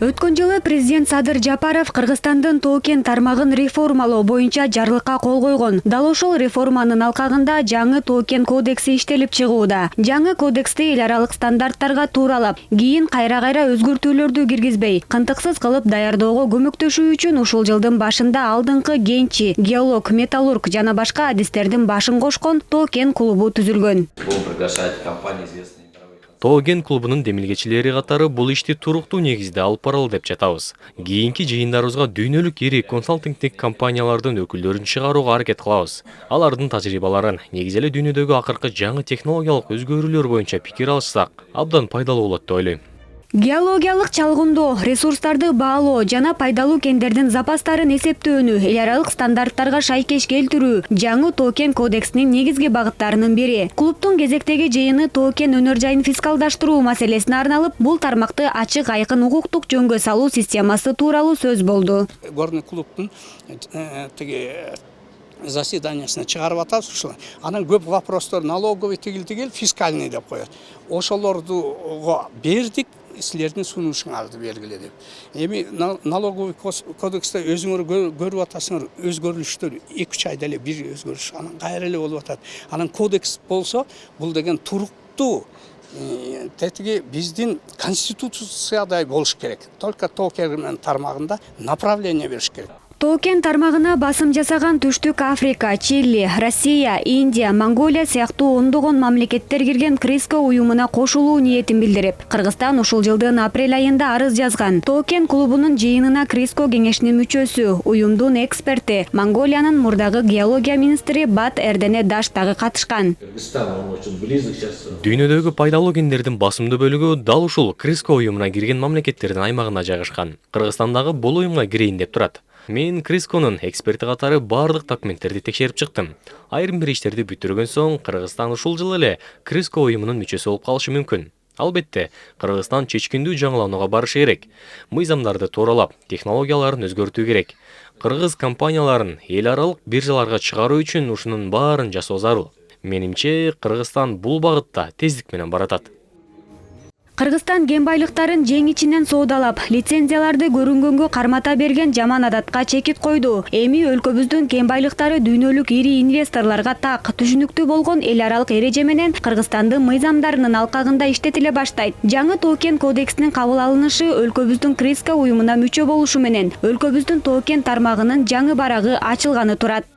Өткөн жылы президент Садыр Жапаров Кыргызстандын токен тармагын реформалоо боюнча жарлыкка кол койгон. Дал ошол реформанын алкагында жаңы токен кодекси иштелип чыгууда. Жаңы кодексти эл аралык стандарттарга тууралап, кийин кайра өзгөртүүлөрдү киргизбей, кантыксыз кылып даярдоого көмөктөшүү үчүн ушул жылдын башында алдыңкы кенчи, геолог, металлург жана башка адистердин башын кошкон токен клубу түзүлгөн. Токен клубунун демилгечилери катары бул ишти туруктуу негизде алып баралы деп жатабыз. Кийинки жыйындарыбызга дүйнөлүк ири консалтингтик компаниялардын өкүлдөрүн чыгарууга аракет кылабыз. Алардын тажрыйбаларын, негизи эле дүйнөдөгү акыркы жаңы технологиялык өзгөрүүлөр боюнча пикир алышсак, абдан пайдалуу болот деп ойлойм. Геологиялык чалгындоо, ресурстарды баалоо жана пайдалуу кендердин запастарын эсептөөнү эл аралык стандарттарга шайкеш келтирүү жаңы токен кодексинин негизги багыттарынын бири. Клубдун кезектеги жыйыны токен өнөр жайын фискалдаштыруу маселесине арналып, бул тармакты ачык айкын укуктук жөнгө салуу системасы тууралуу сөз болду. Горный клубдун заседаниясына чыгарып атабыз ушул. Анан көп вопростор налоговый тигил фискальный деп коет. Ошолорду бердик, силердин сунушуңарды белгиле деп. Эми налоговый кодексте өзүңөр көрүп атасыңар, өзгөрүлүштөр 2-3 айда эле бир өзгөрүш, анан кайра эле болуп атат. Анан кодекс болсо, бул деген туруктуу тетиги биздин конституциядай болуш керек. Только токен тармагында направление бериш керек. Токен тармагына басым жасаган Түштүк Африка, Чили, Россия, Индия, Монголия сыяктуу ондогон мамлекеттер кирген Криско уюмуна кошулуу ниетин билдирип, Кыргызстан ушул жылдын апрель айында арыз жазган. Токен клубунун жыйынына Криско кеңешинин мүчөсү, уюмдун эксперти, Монголиянын мурдагы геология министри Бат Эрдене Даш дагы катышкан. Дүйнөдөгү пайдалуу кендердин басымдуу бөлүгү дал ушул Криско уюмуна кирген мамлекеттердин аймагына жайгашкан. Кыргызстандагы бул уюмга кирейин деп турат. Мен Крисконун эксперти катары бардык документтерди текшерип чыктым. Айрым бир иштерди бүтүргөн соң Кыргызстан ушул жылы эле Криско уюмунун мүчөсү болуп калышы мүмкүн. Албетте, Кыргызстан чечкиндүү жаңыланууга барышы керек. Мыйзамдарды тууралап, технологияларын өзгөртүү керек. Кыргыз компанияларын эл аралык биржаларга чыгаруу үчүн ушунун баарын жасоо зарыл. Менимче, Кыргызстан бул багытта тездик менен баратат. Кыргызстан кен байлыктарын жең ичинен соодалап, лицензияларды көрүнгөнгө кармата берген жаман адатка чекит койду. Эми өлкөбүздүн кен байлыктары дүйнөлүк ири инвесторлорго так, түшүнүктүү болгон эл аралык эреже менен Кыргызстандын мыйзамдарынын алкагында иштетиле баштайт. Жаңы токен кодексинин кабыл алынышы өлкөбүздүн Криско уюмуна мүчө болушу менен өлкөбүздүн токен тармагынын жаңы барагы ачылганы турат.